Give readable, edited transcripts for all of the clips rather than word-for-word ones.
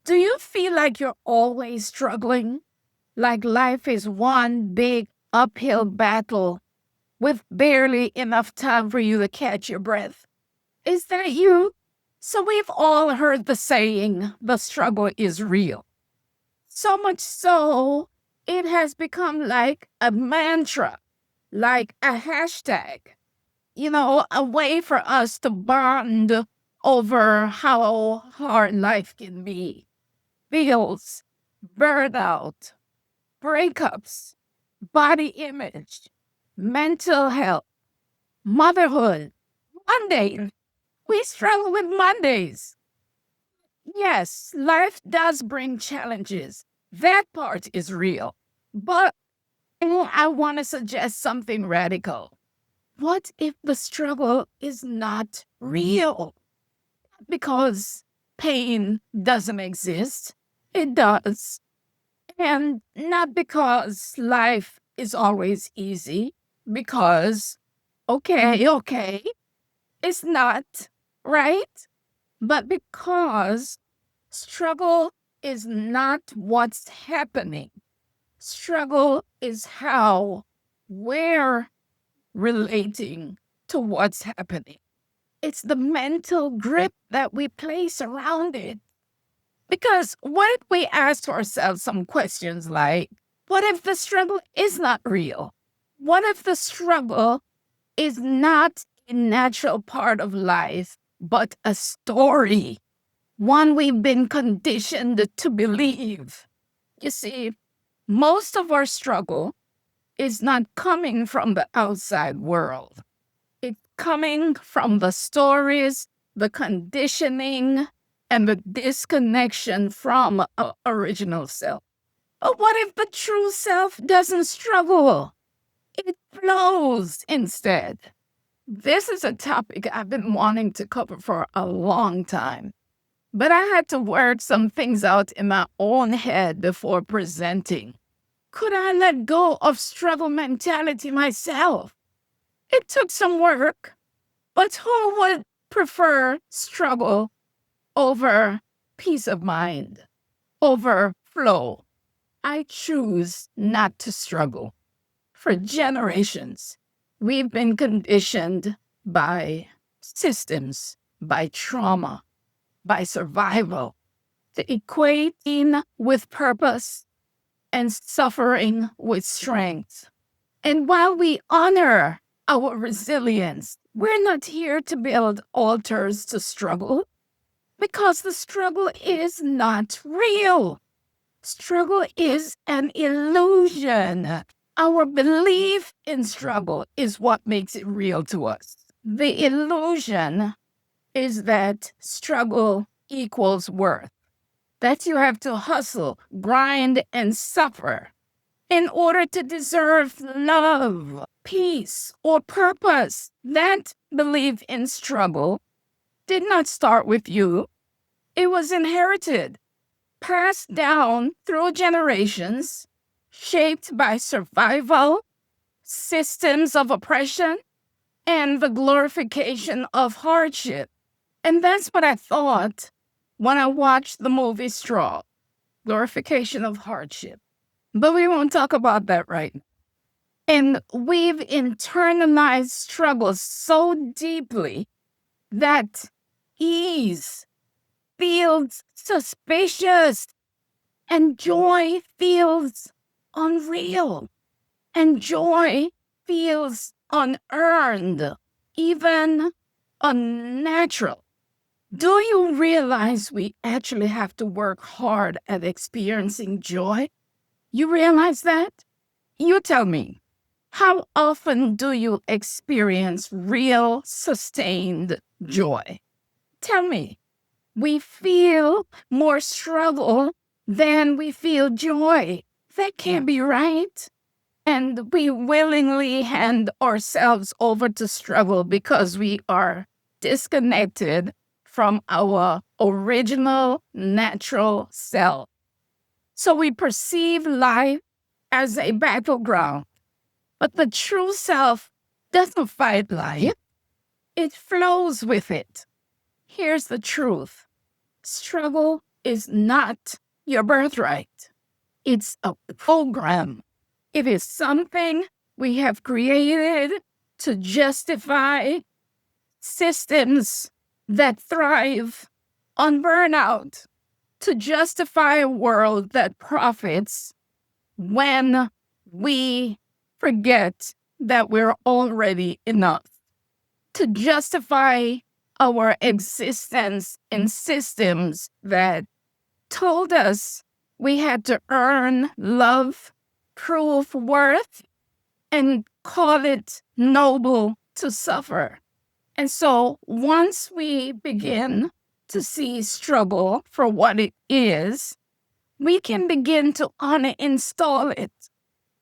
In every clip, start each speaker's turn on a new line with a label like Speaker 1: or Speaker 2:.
Speaker 1: Do you feel like you're always struggling? Like life is one big uphill battle with barely enough time for you to catch your breath? Is that you? So we've all heard the saying, the struggle is real. So much so, it has become like a mantra, like a hashtag, a way for us to bond over how hard life can be. Bills, burnout, breakups, body image, mental health, motherhood, Monday. We struggle with Mondays. Yes, life does bring challenges. That part is real. But I want to suggest something radical. What if the struggle is not real? Because pain doesn't exist. It does. And not because life is always easy, because, okay, it's not, right? But because struggle is not what's happening. Struggle is how we're relating to what's happening. It's the mental grip that we place around it. Because what if we ask ourselves some questions like, what if the struggle is not real? What if the struggle is not a natural part of life, but a story, one we've been conditioned to believe? You see, most of our struggle is not coming from the outside world. It's coming from the stories, the conditioning, and the disconnection from our original self. But what if the true self doesn't struggle? It flows instead. This is a topic I've been wanting to cover for a long time, but I had to work some things out in my own head before presenting. Could I let go of struggle mentality myself? It took some work, but who would prefer struggle over peace of mind, over flow? I choose not to struggle. For generations, we've been conditioned by systems, by trauma, by survival, to equate in with purpose and suffering with strength. And while we honor our resilience, we're not here to build altars to struggle, because the struggle is not real. Struggle is an illusion. Our belief in struggle is what makes it real to us. The illusion is that struggle equals worth, that you have to hustle, grind, and suffer in order to deserve love, peace, or purpose. That belief in struggle did not start with you. It was inherited, passed down through generations, shaped by survival, systems of oppression, and the glorification of hardship. And that's what I thought when I watched the movie Straw, glorification of hardship. But we won't talk about that right now. And we've internalized struggles so deeply that ease feels suspicious and joy feels unreal, and joy feels unearned, even unnatural. Do you realize we actually have to work hard at experiencing joy? You realize that? You tell me, how often do you experience real, sustained joy? Tell me. We feel more struggle than we feel joy. That can't be right. And we willingly hand ourselves over to struggle because we are disconnected from our original natural self. So we perceive life as a battleground. But the true self doesn't fight life, it flows with it. Here's the truth. Struggle is not your birthright. It's a program. It is something we have created to justify systems that thrive on burnout, to justify a world that profits when we forget that we're already enough, to justify our existence in systems that told us we had to earn love, prove worth, and call it noble to suffer. And so once we begin to see struggle for what it is, we can begin to uninstall it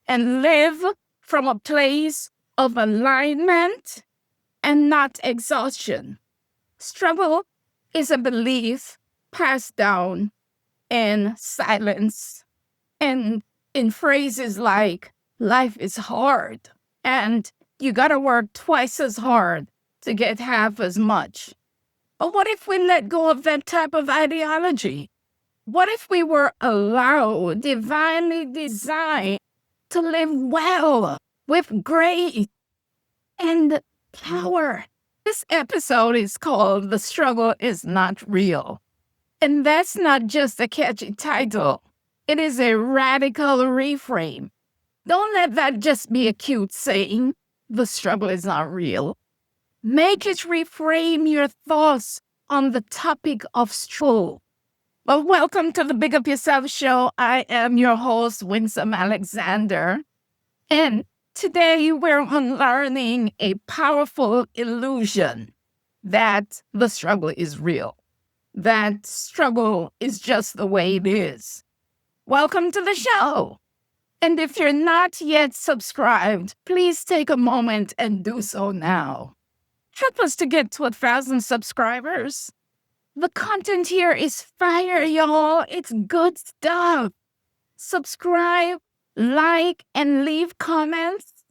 Speaker 1: and live from a place of alignment and not exhaustion. Struggle is a belief passed down in silence and in phrases like, life is hard and you gotta work twice as hard to get half as much. But what if we let go of that type of ideology? What if we were allowed, divinely designed, to live well with grace and power? This episode is called The Struggle is Not Real. And that's not just a catchy title. It is a radical reframe. Don't let that just be a cute saying, the struggle is not real. Make it reframe your thoughts on the topic of struggle. Well, welcome to the Big Up YuSelf show. I am your host, Winsome Alexander. And today we're unlearning a powerful illusion that the struggle is real, that struggle is just the way it is. Welcome to the show. And if you're not yet subscribed, please take a moment and do so now. Help us to get to 1,000 subscribers. The content here is fire, y'all. It's good stuff. Subscribe, like, and leave comments.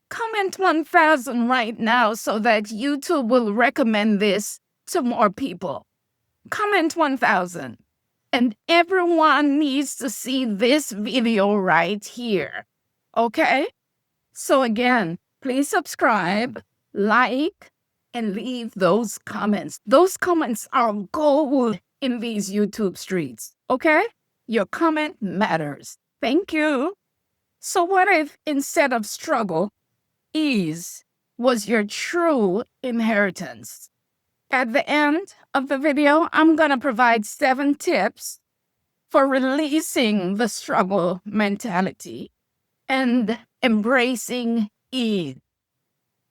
Speaker 1: Comment 1,000 right now so that YouTube will recommend this to more people. Comment 1,000. And everyone needs to see this video right here. Okay? So again, please subscribe, like, and leave those comments. Those comments are gold in these YouTube streets. Okay? Your comment matters. Thank you. So what if instead of struggle, ease was your true inheritance? At the end of the video, I'm going to provide 7 tips for releasing the struggle mentality and embracing ease.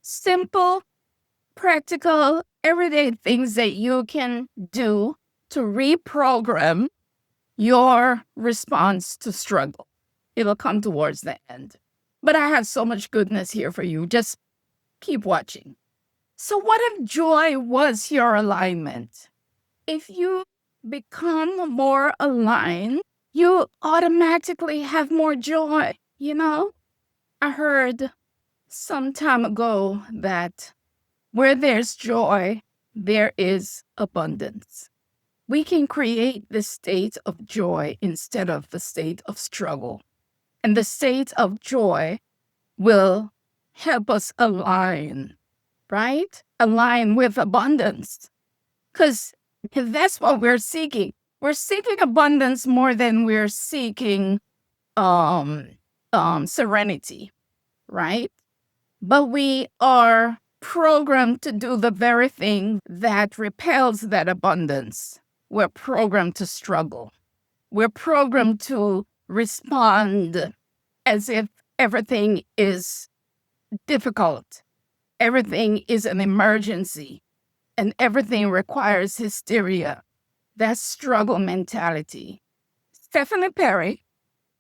Speaker 1: Simple, practical, everyday things that you can do to reprogram your response to struggle. It'll come towards the end. But I have so much goodness here for you. Just keep watching. So what if joy was your alignment? If you become more aligned, you automatically have more joy, you know? I heard some time ago that where there's joy, there is abundance. We can create the state of joy instead of the state of struggle. And the state of joy will help us align, right? Align with abundance. Because that's what we're seeking. We're seeking abundance more than we're seeking serenity, right? But we are programmed to do the very thing that repels that abundance. We're programmed to struggle. We're programmed to respond as if everything is difficult. Everything is an emergency and everything requires hysteria. That's struggle mentality. Stephanie Perry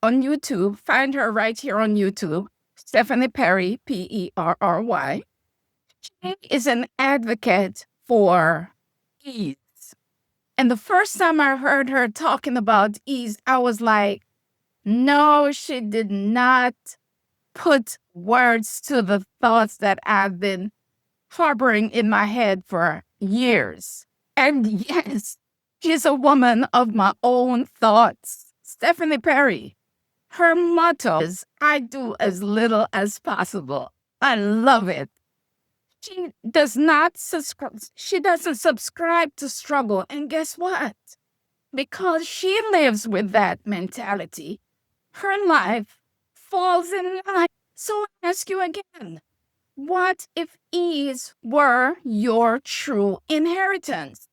Speaker 1: on YouTube, find her right here on YouTube, Stephanie Perry, Perry. She is an advocate for ease. And the first time I heard her talking about ease, I was like, no, she did not put words to the thoughts that I've been harboring in my head for years. And yes, She's a woman of my own thoughts. Stephanie Perry. Her motto is, I do as little as possible. I love it. She does not subscribe. She doesn't subscribe to struggle. And guess what? Because she lives with that mentality, her life falls in line. So I ask you again, what if ease were your true inheritance?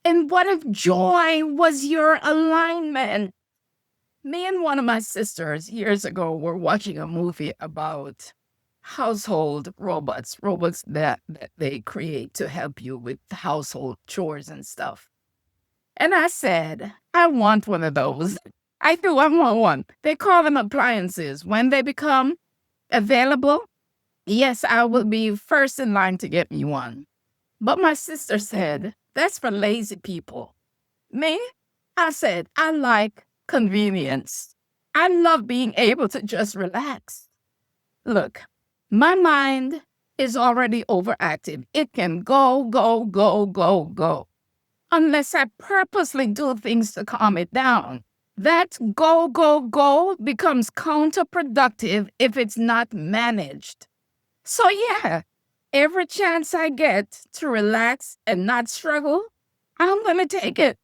Speaker 1: And what if joy was your alignment? Me and one of my sisters years ago were watching a movie about household robots that they create to help you with household chores and stuff. And I said, I want one of those. I want one. They call them appliances. When they become available, yes, I will be first in line to get me one. But my sister said, that's for lazy people. Me? I said, I like convenience. I love being able to just relax. Look, my mind is already overactive. It can go, go, go, go, go. Unless I purposely do things to calm it down. That go, go, go becomes counterproductive if it's not managed. So yeah, every chance I get to relax and not struggle, I'm going to take it.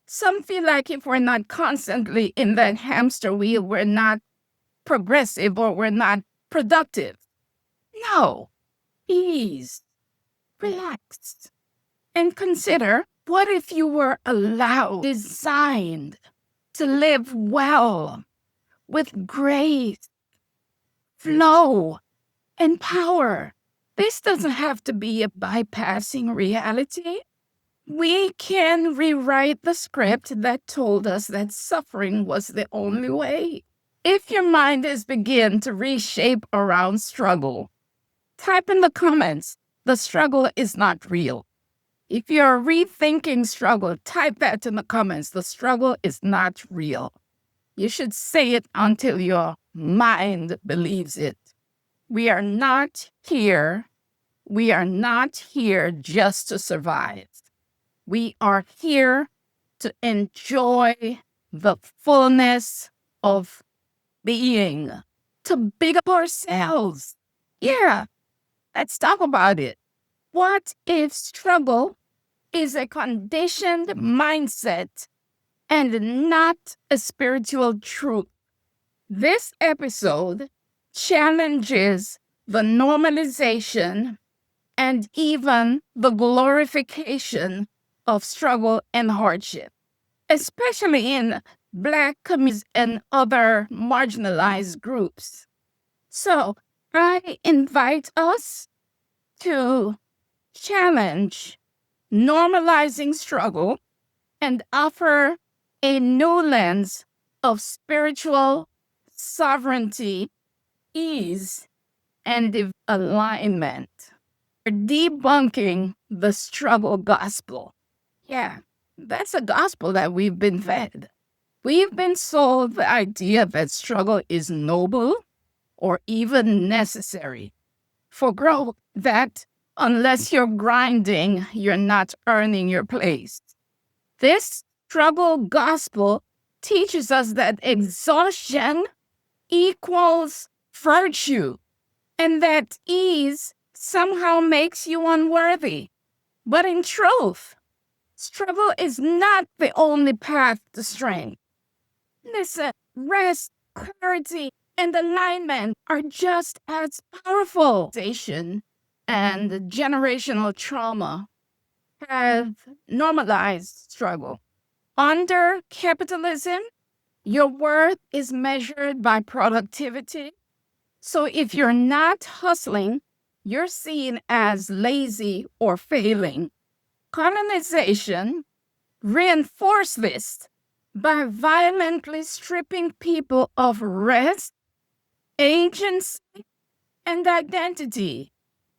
Speaker 1: Some feel like if we're not constantly in that hamster wheel, we're not progressive or we're not productive. No, ease, relax, and consider, what if you were allowed, designed to live well, with grace, flow, and power? This doesn't have to be a bypassing reality. We can rewrite the script that told us that suffering was the only way. If your mind is begin to reshape around struggle, type in the comments, the struggle is not real. If you're rethinking struggle, type that in the comments, the struggle is not real. You should say it until your mind believes it. We are not here just to survive. We are here to enjoy the fullness of being, to big up ourselves. Yeah, let's talk about it. What if struggle is a conditioned mindset and not a spiritual truth? This episode challenges the normalization and even the glorification of struggle and hardship, especially in Black communities and other marginalized groups. So I invite us to challenge normalizing struggle and offer a new lens of spiritual sovereignty, ease, and alignment. We're debunking the struggle gospel. Yeah, that's a gospel that we've been fed. We've been sold the idea that struggle is noble or even necessary for growth, that unless you're grinding, you're not earning your place. This struggle gospel teaches us that exhaustion equals virtue and that ease somehow makes you unworthy. But in truth, struggle is not the only path to strength. Listen, rest, clarity, and alignment are just as powerful. And generational trauma have normalized struggle. Under capitalism, your worth is measured by productivity. So if you're not hustling, you're seen as lazy or failing. Colonization reinforced this by violently stripping people of rest, agency, and identity,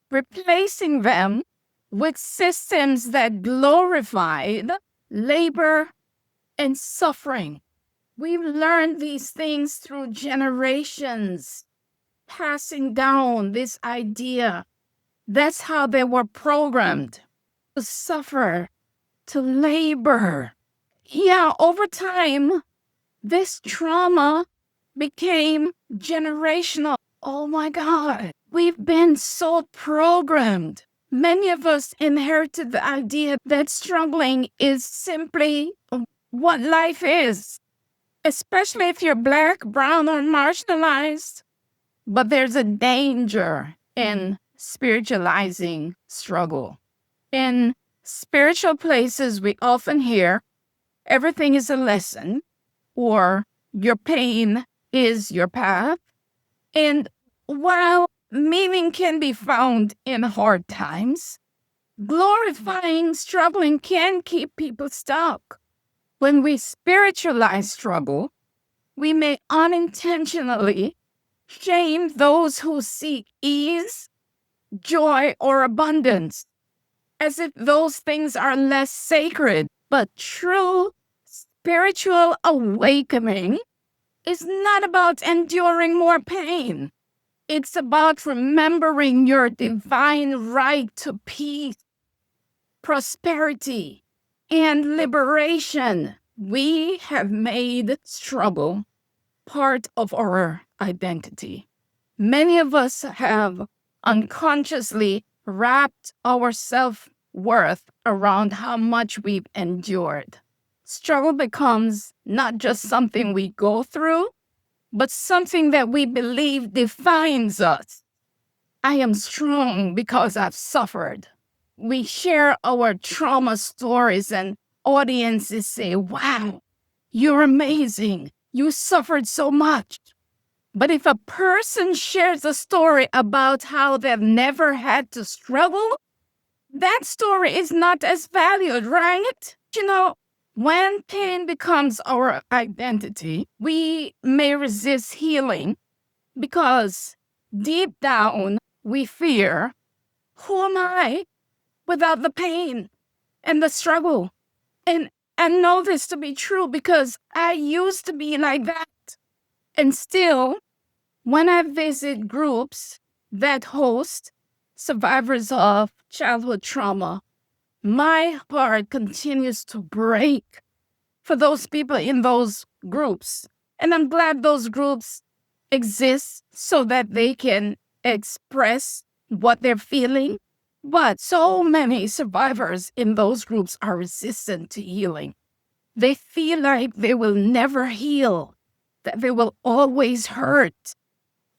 Speaker 1: replacing them with systems that glorified labor and suffering. We've learned these things through generations, passing down this idea. That's how they were programmed to suffer to labor. Yeah, over time, this trauma became generational. Oh my God. We've been so programmed. Many of us inherited the idea that struggling is simply what life is, especially if you're Black, brown, or marginalized. But there's a danger in spiritualizing struggle. In spiritual places, we often hear everything is a lesson, or your pain is your path. And while meaning can be found in hard times, glorifying struggling can keep people stuck. When we spiritualize struggle, we may unintentionally shame those who seek ease, joy, or abundance, as if those things are less sacred. But true spiritual awakening is not about enduring more pain. It's about remembering your divine right to peace, prosperity, and liberation. We have made struggle part of our identity. Many of us have unconsciously wrapped our self-worth around how much we've endured. Struggle becomes not just something we go through, but something that we believe defines us. I am strong because I've suffered. We share our trauma stories and audiences say, wow, you're amazing. You suffered so much. But if a person shares a story about how they've never had to struggle, that story is not as valued, right? When pain becomes our identity, we may resist healing because deep down we fear, who am I without the pain and the struggle? And I know this to be true because I used to be like that. And still, when I visit groups that host survivors of childhood trauma, my heart continues to break for those people in those groups. And I'm glad those groups exist so that they can express what they're feeling. But so many survivors in those groups are resistant to healing. They feel like they will never heal, that they will always hurt.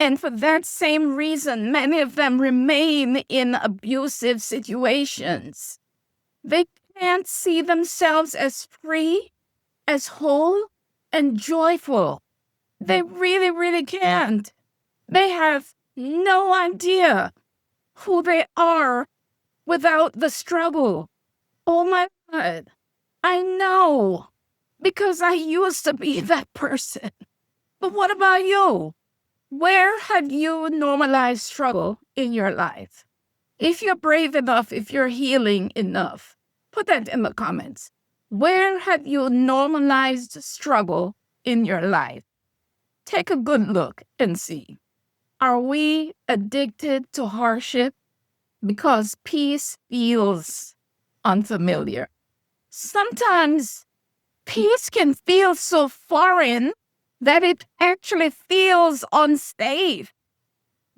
Speaker 1: And for that same reason, many of them remain in abusive situations. They can't see themselves as free, as whole, and joyful. They really, really can't. They have no idea who they are without the struggle. Oh my God. I know, because I used to be that person. But what about you? Where have you normalized struggle in your life? If you're brave enough, if you're healing enough, put that in the comments. Where have you normalized struggle in your life? Take a good look and see. Are we addicted to hardship because peace feels unfamiliar? Sometimes peace can feel so foreign that it actually feels unsafe.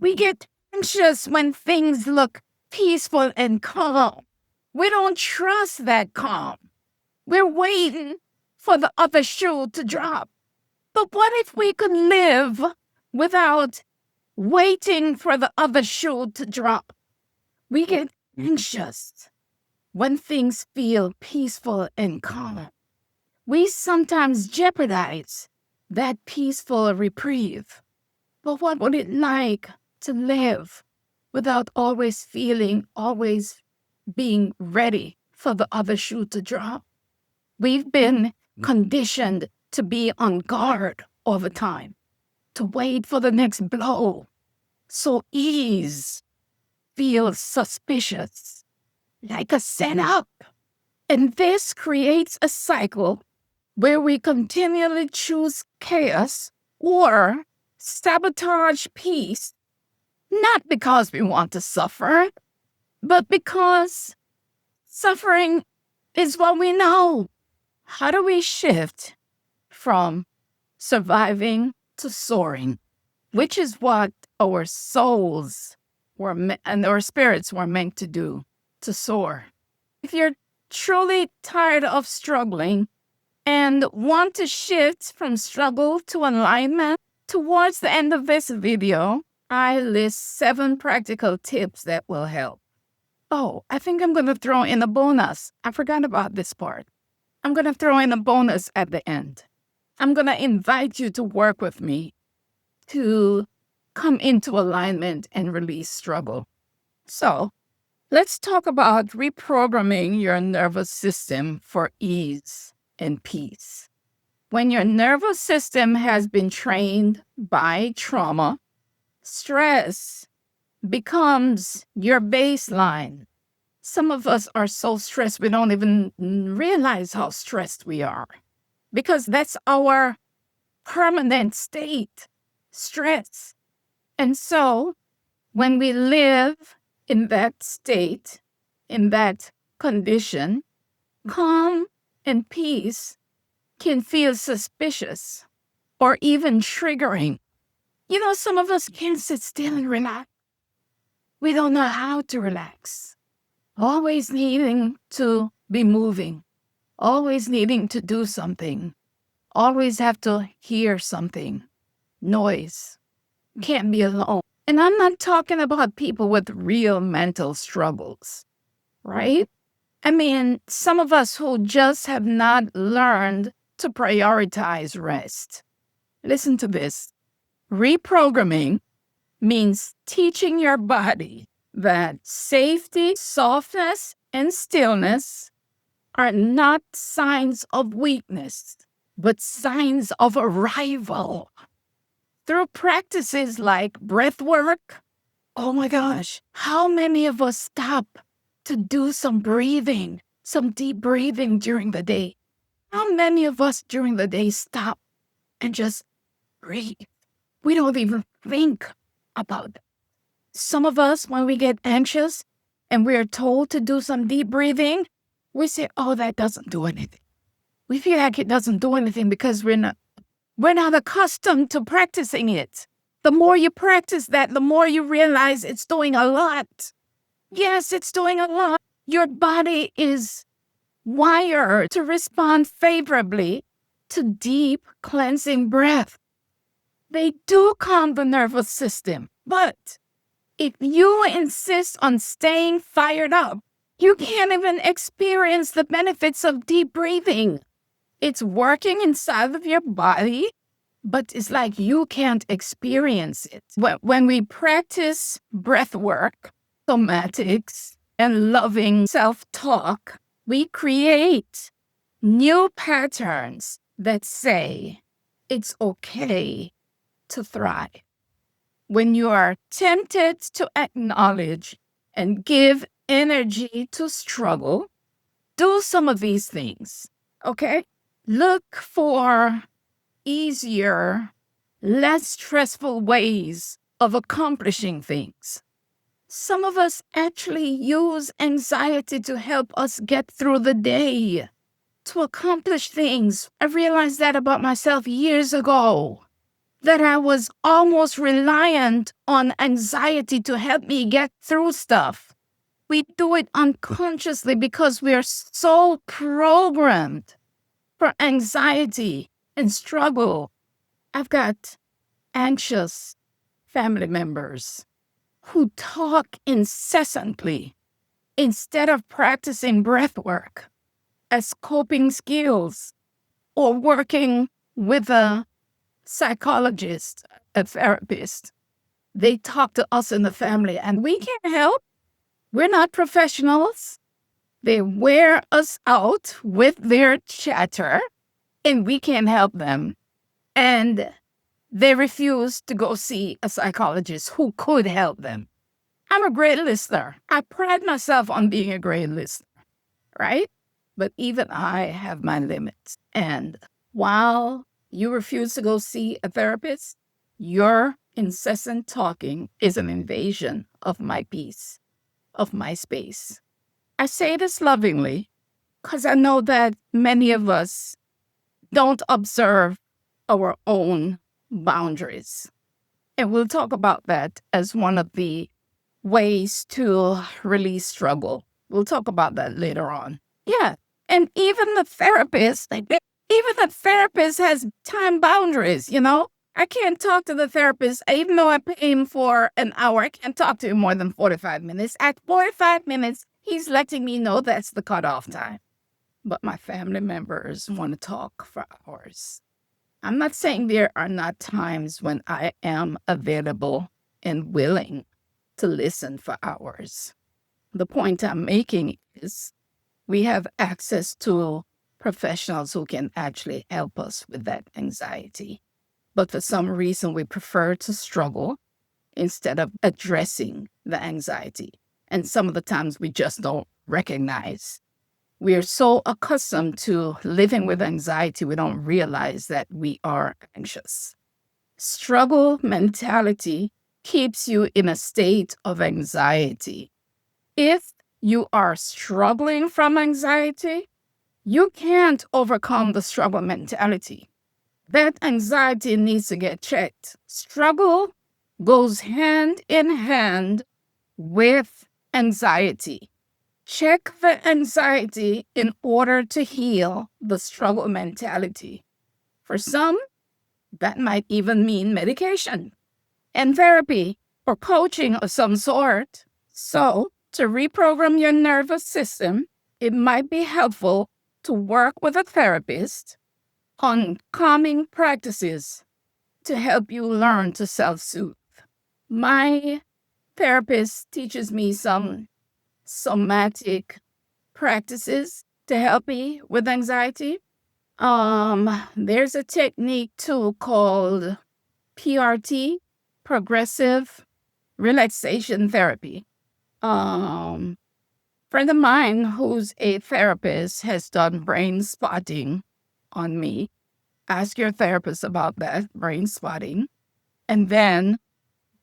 Speaker 1: We get anxious when things look peaceful and calm. We don't trust that calm. We're waiting for the other shoe to drop. But what if we could live without waiting for the other shoe to drop? We get anxious when things feel peaceful and calm. We sometimes jeopardize that peaceful reprieve. But what would it like to live without always being ready for the other shoe to drop? We've been conditioned to be on guard all the time, to wait for the next blow. So ease feels suspicious, like a setup. And this creates a cycle where we continually choose chaos or sabotage peace, not because we want to suffer, but because suffering is what we know. How do we shift from surviving to soaring, which is what our souls and our spirits were meant to do, to soar? If you're truly tired of struggling and want to shift from struggle to alignment, towards the end of this video, I list 7 practical tips that will help. Oh, I think I'm going to throw in a bonus. I forgot about this part. I'm going to throw in a bonus at the end. I'm going to invite you to work with me to come into alignment and release struggle. So, let's talk about reprogramming your nervous system for ease and peace. When your nervous system has been trained by trauma, stress becomes your baseline. Some of us are so stressed we don't even realize how stressed we are, because that's our permanent state, stress. And so when we live in that state, in that condition, calm and peace can feel suspicious or even triggering. You know, some of us can't sit still and relax. We don't know how to relax. Always needing to be moving, always needing to do something, always have to hear something, noise, can't be alone. And I'm not talking about people with real mental struggles, right? I mean, some of us who just have not learned to prioritize rest. Listen to this. Reprogramming means teaching your body that safety, softness, and stillness are not signs of weakness, but signs of arrival. Through practices like breath work, oh my gosh, how many of us stop to do some breathing, some deep breathing during the day? How many of us during the day stop and just breathe? We don't even think about it. Some of us, when we get anxious and we're told to do some deep breathing, we say, oh, that doesn't do anything. We feel like it doesn't do anything because we're not accustomed to practicing it. The more you practice that, the more you realize it's doing a lot. Yes, it's doing a lot. Your body is wired to respond favorably to deep cleansing breath. They do calm the nervous system, but if you insist on staying fired up, you can't even experience the benefits of deep breathing. It's working inside of your body, but it's like you can't experience it. When we practice breath work, somatics, and loving self-talk, we create new patterns that say it's okay to thrive. When you are tempted to acknowledge and give energy to struggle, do some of these things, okay? Look for easier, less stressful ways of accomplishing things. Some of us actually use anxiety to help us get through the day, to accomplish things. I realized that about myself years ago, that I was almost reliant on anxiety to help me get through stuff. We do it unconsciously because we are so programmed for anxiety and struggle. I've got anxious family members who talk incessantly instead of practicing breath work as coping skills or working with a psychologist, a therapist. They talk to us in the family and we can't help. We're not professionals. They wear us out with their chatter and we can't help them. And they refuse to go see a psychologist who could help them. I'm a great listener. I pride myself on being a great listener, right? But even I have my limits. And while you refuse to go see a therapist, your incessant talking is an invasion of my peace, of my space. I say this lovingly, because I know that many of us don't observe our own boundaries. And we'll talk about that as one of the ways to release struggle. We'll talk about that later on. Yeah. And even the therapist has time boundaries, you know? I can't talk to the therapist, even though I pay him for an hour. I can't talk to him more than 45 minutes. At 45 minutes, he's letting me know that's the cutoff time. But my family members want to talk for hours. I'm not saying there are not times when I am available and willing to listen for hours. The point I'm making is we have access to professionals who can actually help us with that anxiety. But for some reason, we prefer to struggle instead of addressing the anxiety. And some of the times we just don't recognize. We are so accustomed to living with anxiety, we don't realize that we are anxious. Struggle mentality keeps you in a state of anxiety. If you are struggling from anxiety, you can't overcome the struggle mentality. That anxiety needs to get checked. Struggle goes hand in hand with anxiety. Check the anxiety in order to heal the struggle mentality. For some, that might even mean medication and therapy or coaching of some sort. So, to reprogram your nervous system, it might be helpful to work with a therapist on calming practices to help you learn to self-soothe. My therapist teaches me some somatic practices to help me with anxiety. There's a technique too called PRT, progressive relaxation therapy. Friend of mine who's a therapist has done brain spotting on me. Ask your therapist about that, brain spotting. And then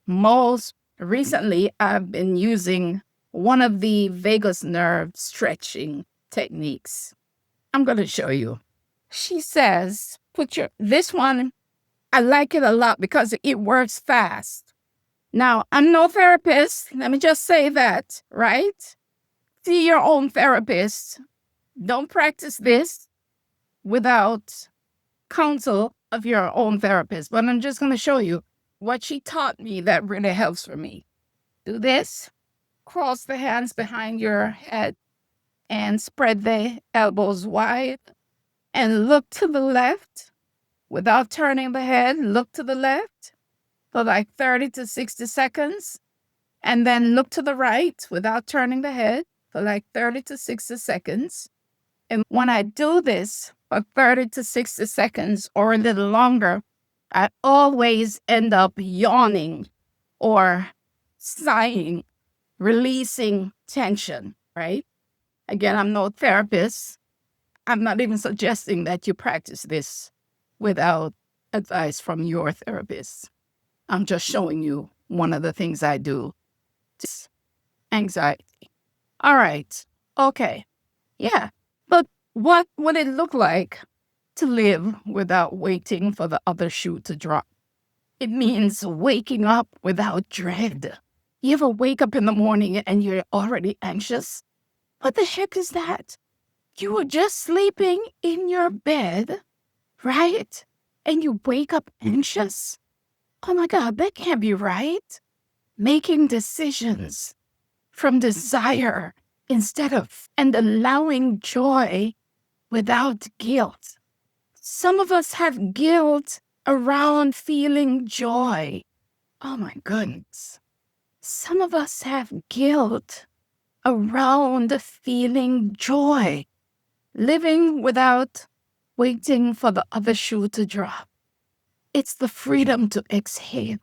Speaker 1: most recently, I've been using one of the vagus nerve stretching techniques. I'm going to show you. She says, this one, I like it a lot because it works fast. Now, I'm no therapist. Let me just say that, right? See your own therapist. Don't practice this without counsel of your own therapist. But I'm just going to show you what she taught me that really helps for me. Do this. Cross the hands behind your head and spread the elbows wide and look to the left without turning the head. Look to the left for like 30 to 60 seconds and then look to the right without turning the head for like 30 to 60 seconds. And when I do this for 30 to 60 seconds or a little longer, I always end up yawning or sighing, releasing tension, right? Again, I'm no therapist. I'm not even suggesting that you practice this without advice from your therapist. I'm just showing you one of the things I do. Anxiety. All right. Okay. Yeah. But what would it look like to live without waiting for the other shoe to drop? It means waking up without dread. You ever wake up in the morning and you're already anxious? What the heck is that? You were just sleeping in your bed, right? And you wake up anxious? Oh my God, that can't be right. Making decisions from desire and allowing joy without guilt. Some of us have guilt around feeling joy. Oh my goodness. Some of us have guilt around feeling joy, living without waiting for the other shoe to drop. It's the freedom to exhale,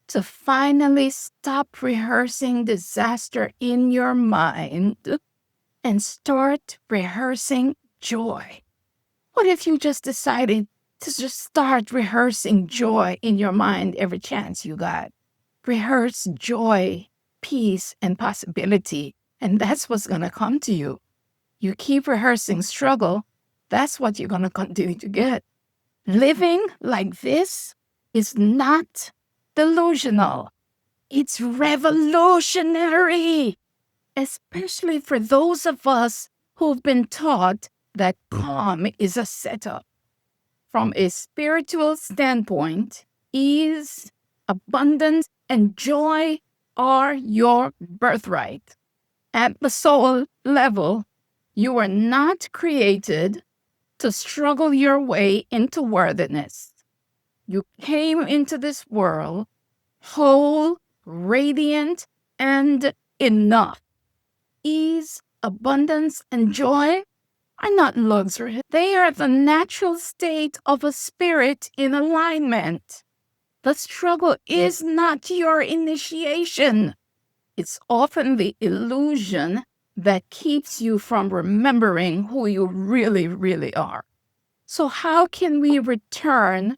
Speaker 1: to finally stop rehearsing disaster in your mind and start rehearsing joy. What if you just decided to just start rehearsing joy in your mind every chance you got? Rehearse joy, peace, and possibility, and that's what's going to come to you. you keep rehearsing struggle, that's what you're going to continue to get. Living like this is not delusional. It's revolutionary, especially for those of us who've been taught that calm is a setup. From a spiritual standpoint, ease, abundance, and joy are your birthright. At the soul level, you were not created to struggle your way into worthiness. You came into this world whole, radiant, and enough. Ease, abundance, and joy are not luxury. They are the natural state of a spirit in alignment. The struggle is not your initiation. It's often the illusion that keeps you from remembering who you really, really are. So how can we return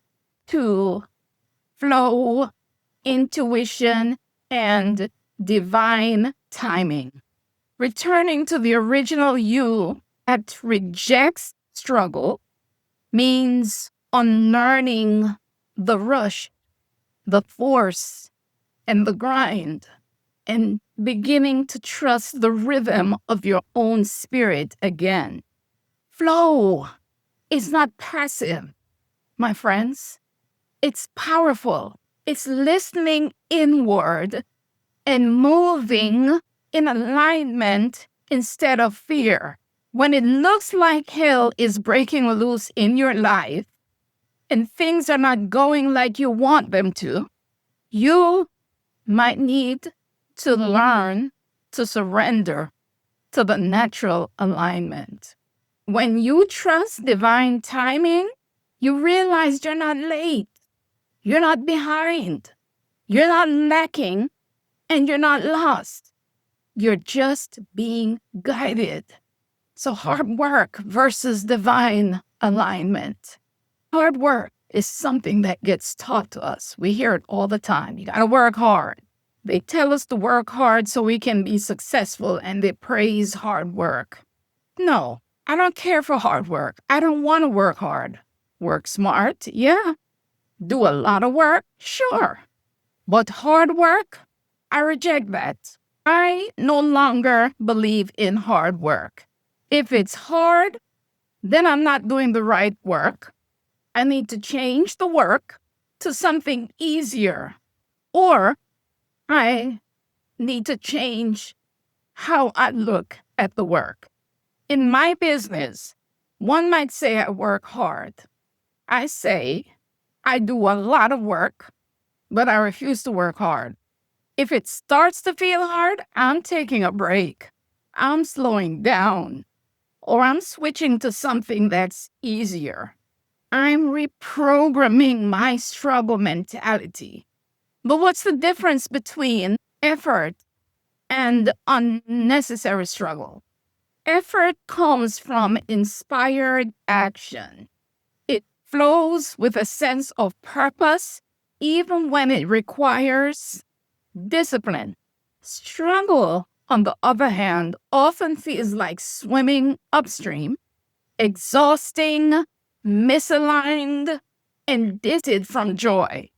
Speaker 1: to flow, intuition, and divine timing? Returning to the original you that rejects struggle means unlearning the rush, the force, and the grind, and beginning to trust the rhythm of your own spirit again. Flow is not passive, my friends. It's powerful. It's listening inward and moving in alignment instead of fear. When it looks like hell is breaking loose in your life and things are not going like you want them to, you might need to learn to surrender to the natural alignment. When you trust divine timing, you realize you're not late, you're not behind, you're not lacking, and you're not lost. You're just being guided. So hard work versus divine alignment. Hard work is something that gets taught to us. We hear it all the time. You got to work hard. They tell us to work hard so we can be successful, and they praise hard work. No, I don't care for hard work. I don't want to work hard. Work smart, yeah. Do a lot of work, sure. But hard work, I reject that. I no longer believe in hard work. If it's hard, then I'm not doing the right work. I need to change the work to something easier. Or I need to change how I look at the work. In my business, one might say I work hard. I say I do a lot of work, but I refuse to work hard. If it starts to feel hard, I'm taking a break. I'm slowing down, or I'm switching to something that's easier. I'm reprogramming my struggle mentality. But what's the difference between effort and unnecessary struggle? Effort comes from inspired action. It flows with a sense of purpose, even when it requires discipline. Struggle, on the other hand, often feels like swimming upstream, exhausting, misaligned, and distant from joy.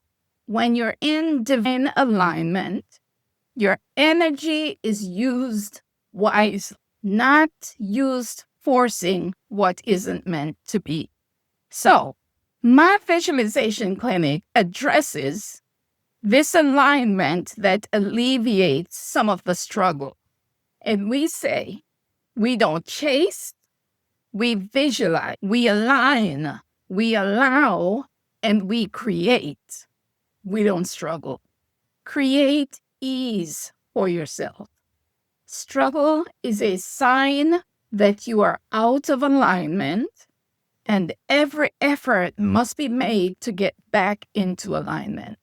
Speaker 1: When you're in divine alignment, your energy is used wisely, not used forcing what isn't meant to be. So, my visualization clinic addresses this alignment that alleviates some of the struggle. And we say, we don't chase, we visualize, we align, we allow, and we create. We don't struggle. Create ease for yourself. Struggle is a sign that you are out of alignment, and every effort must be made to get back into alignment.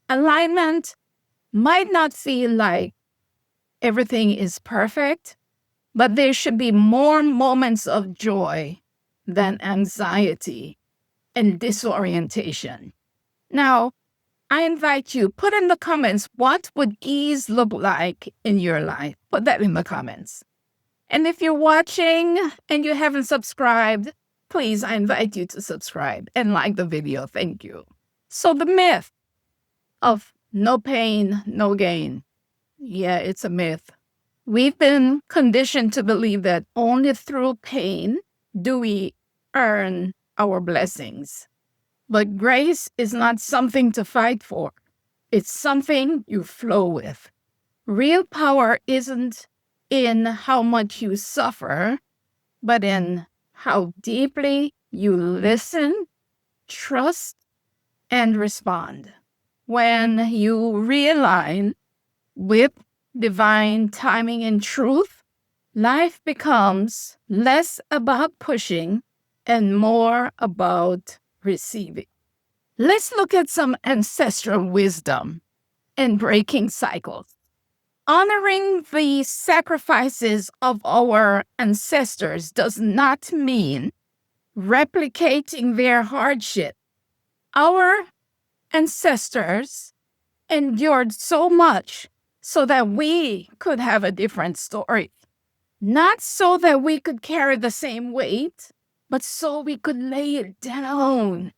Speaker 1: Alignment might not feel like everything is perfect, but there should be more moments of joy than anxiety and disorientation. Now, I invite you, put in the comments, what would ease look like in your life? Put that in the comments. And if you're watching and you haven't subscribed, please, I invite you to subscribe and like the video. Thank you. So the myth of no pain, no gain. Yeah, it's a myth. We've been conditioned to believe that only through pain do we earn our blessings. But grace is not something to fight for. It's something you flow with. Real power isn't in how much you suffer, but in how deeply you listen, trust, and respond. When you realign with divine timing and truth, life becomes less about pushing and more about receiving. Let's look at some ancestral wisdom and breaking cycles. Honoring the sacrifices of our ancestors does not mean replicating their hardship. Our ancestors endured so much so that we could have a different story. Not so that we could carry the same weight, but so we could lay it down.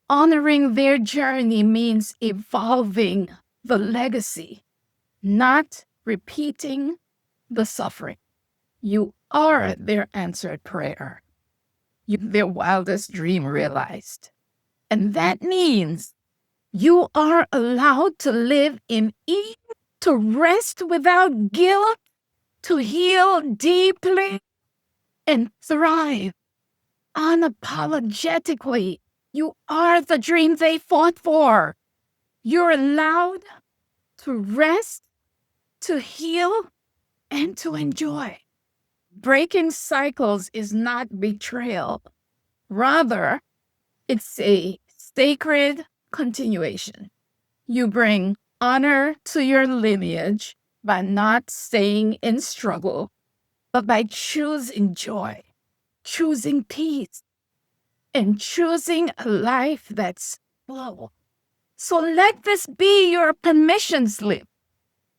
Speaker 1: Honoring their journey means evolving the legacy, not repeating the suffering. You are their answered prayer. You their wildest dream realized. And that means you are allowed to live in ease, to rest without guilt, to heal deeply, and thrive unapologetically. You are the dream they fought for. You're allowed to rest, to heal, and to enjoy. Breaking cycles is not betrayal. Rather, it's a sacred continuation. You bring honor to your lineage by not staying in struggle, but by choosing joy, choosing peace, and choosing a life that's flow. So let this be your permission slip.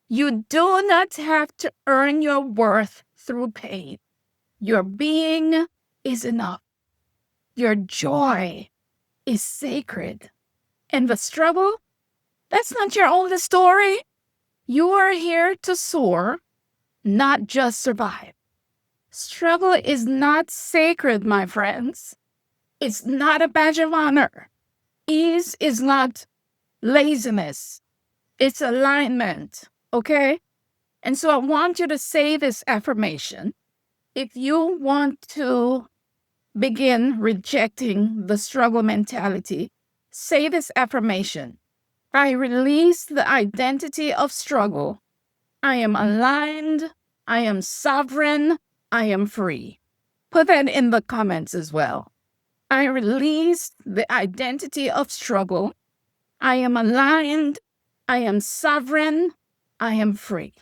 Speaker 1: You do not have to earn your worth through pain. Your being is enough. Your joy is sacred. And the struggle, that's not your only story. You are here to soar, not just survive. Struggle is not sacred, my friends. It's not a badge of honor. Ease is not laziness. It's alignment, okay? And so I want you to say this affirmation. If you want to begin rejecting the struggle mentality, say this affirmation. I release the identity of struggle. I am aligned. I am sovereign. I am free. Put that in the comments as well. I release the identity of struggle. I am aligned. I am sovereign. I am free.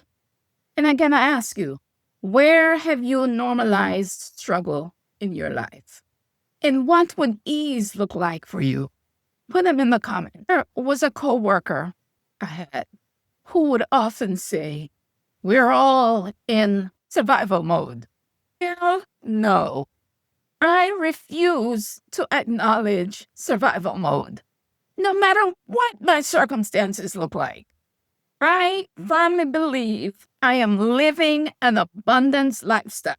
Speaker 1: And I'm going to ask you, where have you normalized struggle in your life? And what would ease look like for you? Put them in the comments. There was a coworker I had who would often say, we're all in survival mode. No. I refuse to acknowledge survival mode, no matter what my circumstances look like. I firmly believe I am living an abundance lifestyle.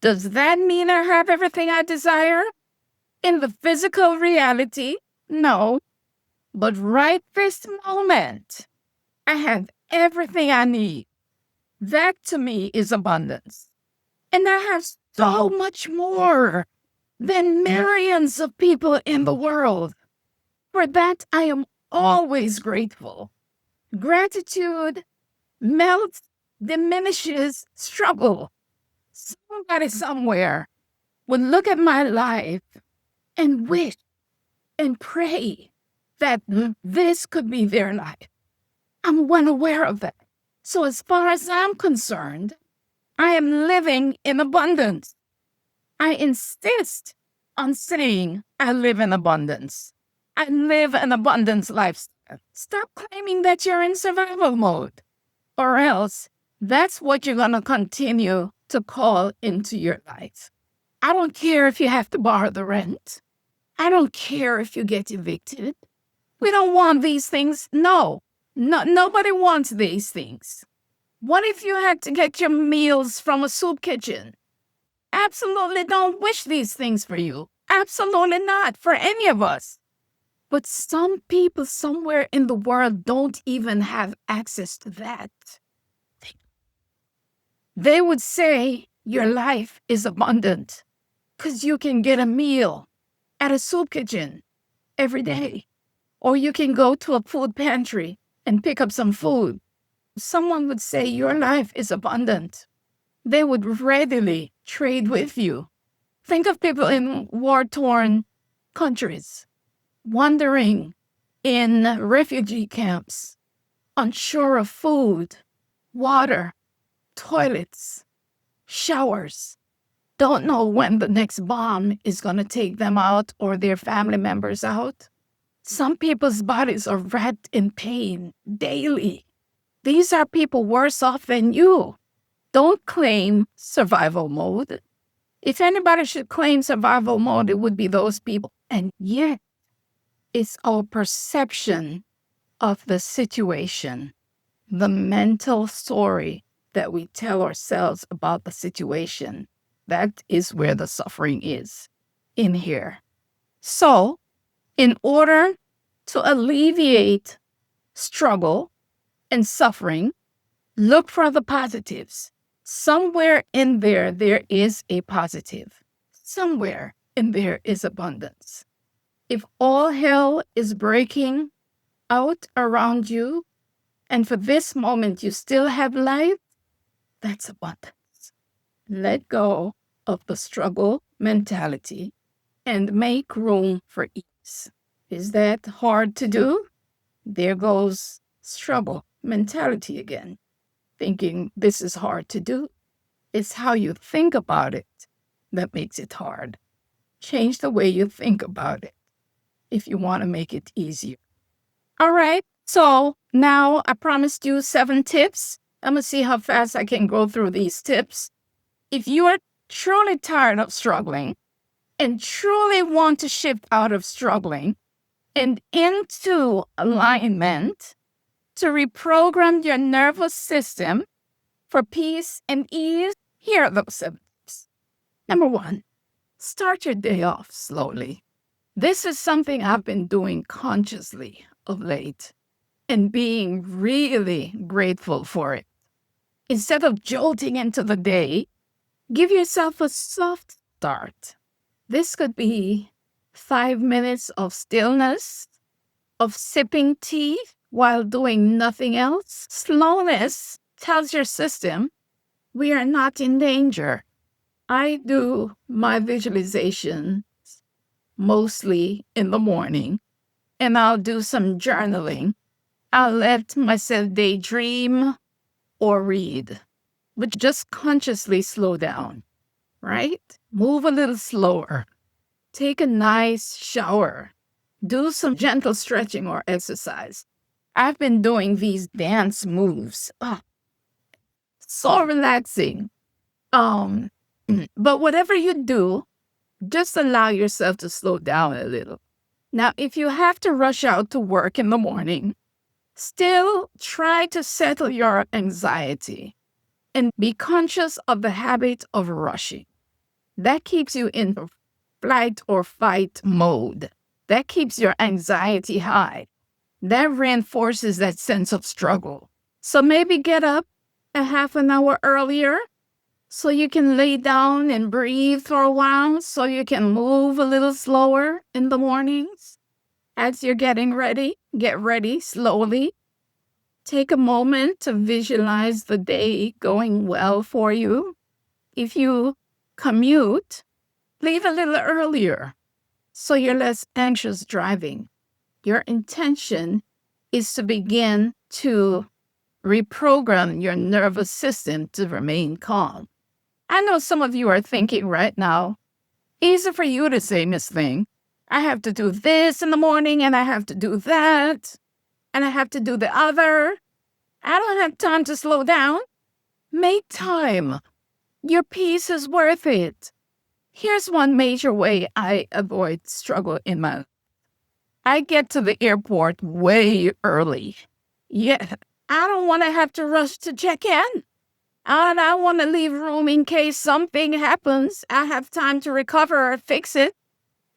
Speaker 1: Does that mean I have everything I desire? In the physical reality, no. But right this moment, I have everything I need. That to me is abundance. And I have so much more than millions of people in the world. For that, I am always grateful. Gratitude melts, diminishes struggle. Somebody somewhere would look at my life and wish and pray that this could be their life. I'm well aware of that. So as far as I'm concerned, I am living in abundance. I insist on saying I live in abundance. I live an abundance lifestyle. Stop claiming that you're in survival mode, or else that's what you're going to continue to call into your life. I don't care if you have to borrow the rent. I don't care if you get evicted. We don't want these things. No, nobody wants these things. What if you had to get your meals from a soup kitchen? Absolutely don't wish these things for you. Absolutely not for any of us. But some people somewhere in the world don't even have access to that. They would say your life is abundant because you can get a meal at a soup kitchen every day, or you can go to a food pantry and pick up some food. Someone would say your life is abundant. They would readily trade with you. Think of people in war-torn countries, wandering in refugee camps, unsure of food, water, toilets, showers, don't know when the next bomb is going to take them out or their family members out. Some people's bodies are wrapped in pain daily. These are people worse off than you. Don't claim survival mode. If anybody should claim survival mode, it would be those people. And yet, it's our perception of the situation, the mental story that we tell ourselves about the situation. That is where the suffering is, in here. So, in order to alleviate struggle and suffering, look for the positives. Somewhere in there, there is a positive. Somewhere in there is abundance. If all hell is breaking out around you, and for this moment you still have life, that's abundance. Let go of the struggle mentality and make room for ease. Is that hard to do? There goes struggle mentality again, thinking this is hard to do. It's how you think about it that makes it hard. Change the way you think about it if you want to make it easier. All right, so now I promised you 7 tips. I'm going to see how fast I can go through these tips. If you are truly tired of struggling and truly want to shift out of struggling and into alignment to reprogram your nervous system for peace and ease, here are those 7 tips. Number 1, start your day off slowly. This is something I've been doing consciously of late and being really grateful for it. Instead of jolting into the day, give yourself a soft start. This could be 5 minutes of stillness, of sipping tea while doing nothing else. Slowness tells your system we are not in danger. I do my visualizations mostly in the morning, and I'll do some journaling. I'll let myself daydream or read, but just consciously slow down, right? Move a little slower. Take a nice shower. Do some gentle stretching or exercise. I've been doing these dance moves. So relaxing. But whatever you do, just allow yourself to slow down a little. Now, if you have to rush out to work in the morning, still try to settle your anxiety and be conscious of the habit of rushing. That keeps you in flight or fight mode. That keeps your anxiety high. That reinforces that sense of struggle. So maybe get up a half an hour earlier so you can lay down and breathe for a while, so you can move a little slower in the mornings. As you're getting ready, get ready slowly. Take a moment to visualize the day going well for you. If you commute, leave a little earlier so you're less anxious driving. Your intention is to begin to reprogram your nervous system to remain calm. I know some of you are thinking right now, easy for you to say, Miss Thing. I have to do this in the morning, and I have to do that, and I have to do the other. I don't have time to slow down. Make time. Your peace is worth it. Here's one major way I avoid struggle in my life. I get to the airport way early. Yeah, I don't want to have to rush to check in. And I want to leave room in case something happens. I have time to recover or fix it.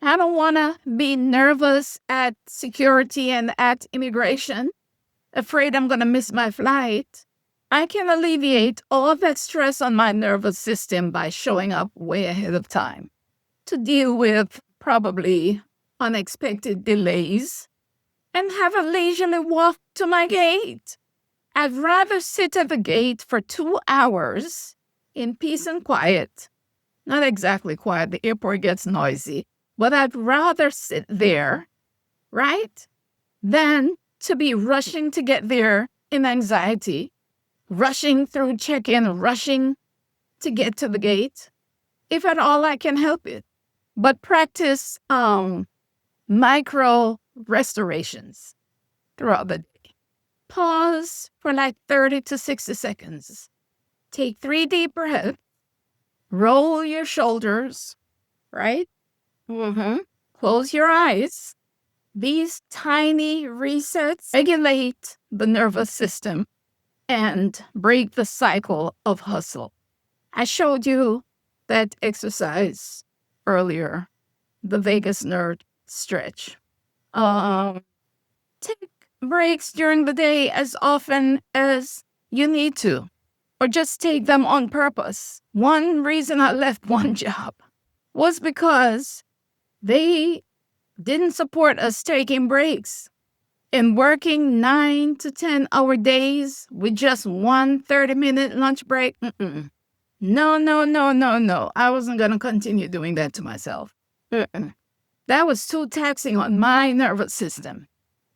Speaker 1: I don't want to be nervous at security and at immigration, afraid I'm going to miss my flight. I can alleviate all of that stress on my nervous system by showing up way ahead of time to deal with probably unexpected delays and have a leisurely walk to my gate. I'd rather sit at the gate for 2 hours in peace and quiet. Not exactly quiet, the airport gets noisy, but I'd rather sit there, right, than to be rushing to get there in anxiety, rushing through check-in, rushing to get to the gate, if at all I can help it. But practice micro restorations throughout the day. Pause for like 30 to 60 seconds. Take 3 deep breaths. Roll your shoulders, right? Close your eyes. These tiny resets regulate the nervous system and break the cycle of hustle. I showed you that exercise earlier, the vagus nerve stretch. Take breaks during the day as often as you need to, or just take them on purpose. One reason I left one job was because they didn't support us taking breaks and working 9 to 10 hour days with just one 30-minute lunch break. No. I wasn't going to continue doing that to myself. That was too taxing on my nervous system.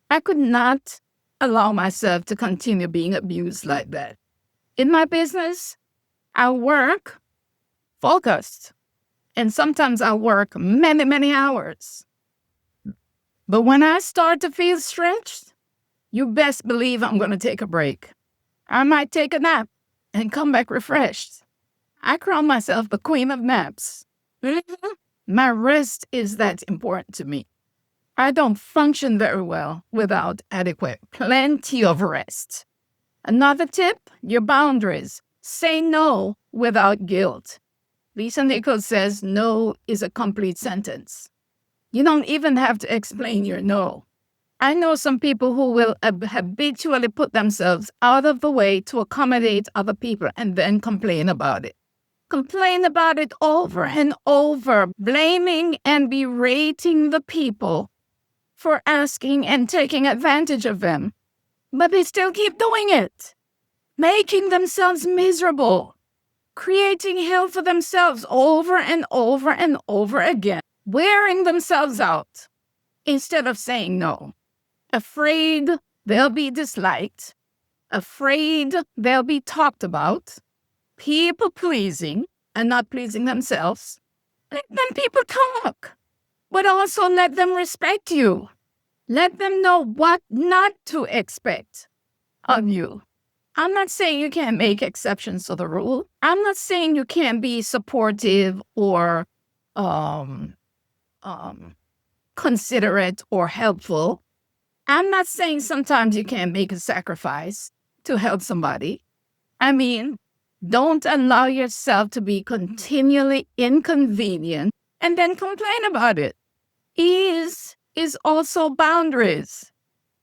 Speaker 1: I could not allow myself to continue being abused like that. In my business, I work focused, and sometimes I work many, many hours. But when I start to feel stretched, you best believe I'm going to take a break. I might take a nap and come back refreshed. I crown myself the queen of naps. My rest is that important to me. I don't function very well without adequate, plenty of rest. Another tip, your boundaries. Say no without guilt. Lisa Nichols says no is a complete sentence. You don't even have to explain your no. I know some people who will habitually put themselves out of the way to accommodate other people and then complain about it. Complain about it over and over, blaming and berating the people for asking and taking advantage of them. But they still keep doing it, making themselves miserable, creating hell for themselves over and over and over again, wearing themselves out instead of saying no. Afraid they'll be disliked, afraid they'll be talked about, people pleasing and not pleasing themselves. Let them people talk, but also let them respect you. Let them know what not to expect of you. I'm not saying you can't make exceptions to the rule. I'm not saying you can't be supportive or considerate or helpful. I'm not saying sometimes you can't make a sacrifice to help somebody. I mean, don't allow yourself to be continually inconvenient and then complain about it. Ease is also boundaries.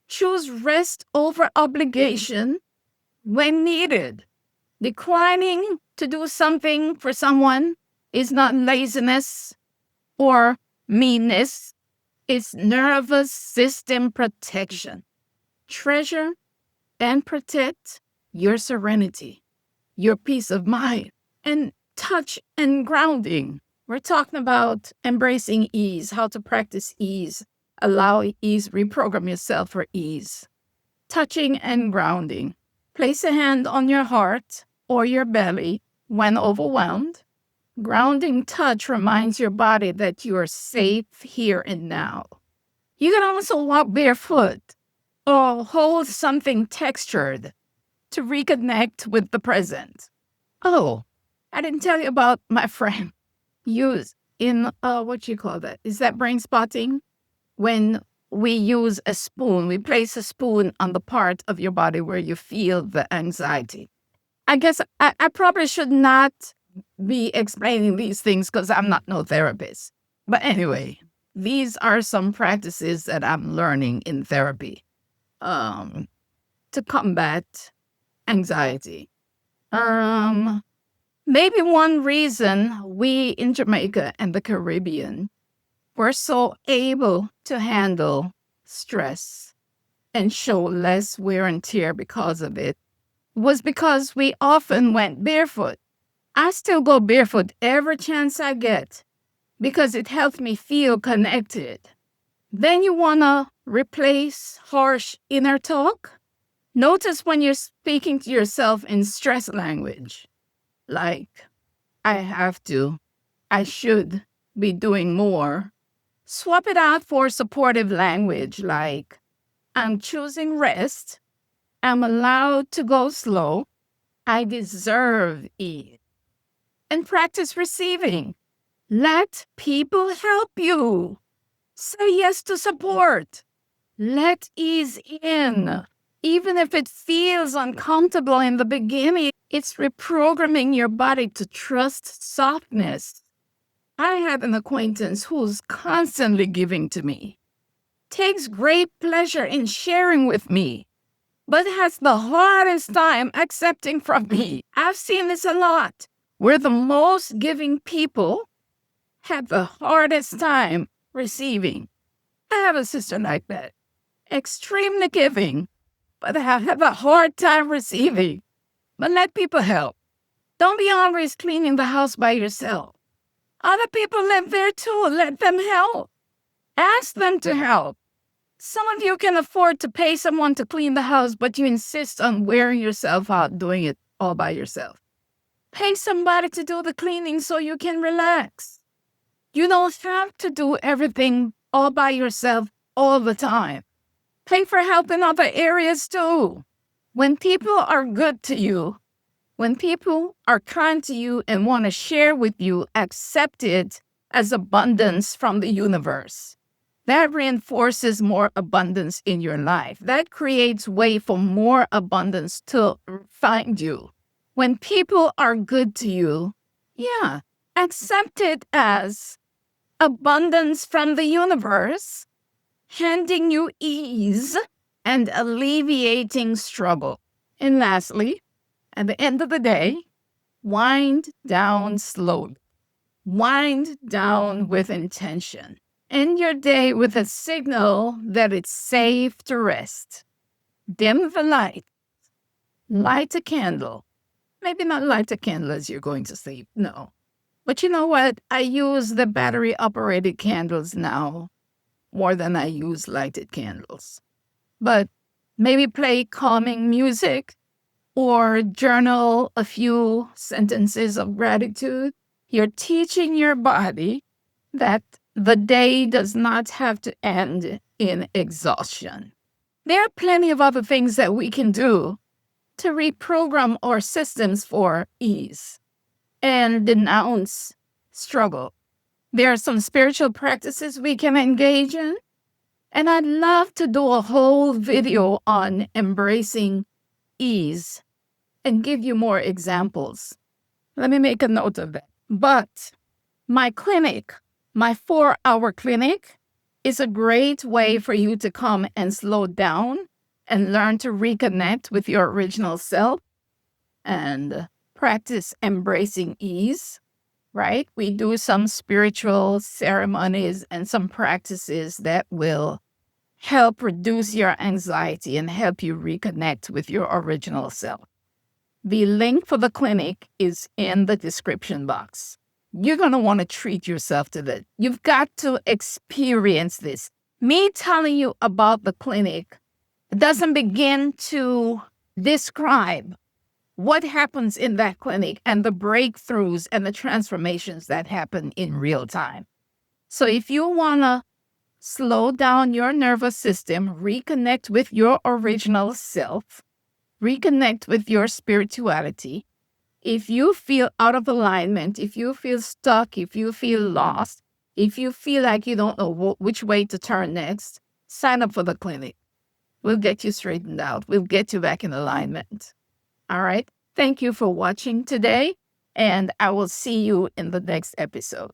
Speaker 1: Choose rest over obligation when needed. Declining to do something for someone is not laziness or meanness. It's nervous system protection. Treasure and protect your serenity, your peace of mind, and touch and grounding. We're talking about embracing ease, how to practice ease, allow ease, reprogram yourself for ease. Touching and grounding. Place a hand on your heart or your belly when overwhelmed. Grounding touch reminds your body that you are safe here and now. You can also walk barefoot or hold something textured to reconnect with the present. Oh, I didn't tell you about my friend use in what you call that? Is that brain spotting? When we use a spoon, we place a spoon on the part of your body where you feel the anxiety. I guess I probably should not be explaining these things because I'm not no therapist. But anyway, these are some practices that I'm learning in therapy to combat anxiety. Maybe one reason we in Jamaica and the Caribbean were so able to handle stress and show less wear and tear because of it was because we often went barefoot. I still go barefoot every chance I get because it helps me feel connected. Then you want to replace harsh inner talk? Notice when you're speaking to yourself in stress language, like, I have to, I should be doing more. Swap it out for supportive language like, I'm choosing rest. I'm allowed to go slow. I deserve ease. And practice receiving. Let people help you. Say yes to support. Let ease in. Even if it feels uncomfortable in the beginning, it's reprogramming your body to trust softness. I have an acquaintance who's constantly giving to me, takes great pleasure in sharing with me, but has the hardest time accepting from me. I've seen this a lot, where the most giving people have the hardest time receiving. I have a sister like that, extremely giving, but I have a hard time receiving. But let people help. Don't be always cleaning the house by yourself. Other people live there too. Let them help. Ask them to help. Some of you can afford to pay someone to clean the house, but you insist on wearing yourself out doing it all by yourself. Pay somebody to do the cleaning so you can relax. You don't have to do everything all by yourself all the time. Pay for help in other areas too. When people are good to you, when people are kind to you and want to share with you, accept it as abundance from the universe. That reinforces more abundance in your life. That creates way for more abundance to find you. When people are good to you, yeah, accept it as abundance from the universe, handing you ease and alleviating struggle. And lastly, at the end of the day, wind down slowly. Wind down with intention. End your day with a signal that it's safe to rest. Dim the light. Light a candle. Maybe not light a candle as you're going to sleep, no. But you know what? I use the battery-operated candles now more than I use lighted candles. But maybe play calming music or journal a few sentences of gratitude. You're teaching your body that the day does not have to end in exhaustion. There are plenty of other things that we can do to reprogram our systems for ease and denounce struggle. There are some spiritual practices we can engage in, and I'd love to do a whole video on embracing ease and give you more examples. Let me make a note of that. But my clinic, my 4-hour clinic, is a great way for you to come and slow down and learn to reconnect with your original self and practice embracing ease, right? We do some spiritual ceremonies and some practices that will help reduce your anxiety and help you reconnect with your original self. The link for the clinic is in the description box. You're going to want to treat yourself to that. You've got to experience this. Me telling you about the clinic doesn't begin to describe what happens in that clinic and the breakthroughs and the transformations that happen in real time. So if you want to slow down your nervous system, reconnect with your original self, reconnect with your spirituality, If you feel out of alignment, if you feel stuck, if you feel lost, if you feel like you don't know which way to turn next, sign up for the clinic. We'll get you straightened out. We'll get you back in alignment. All right. Thank you for watching today, and I will see you in the next episode.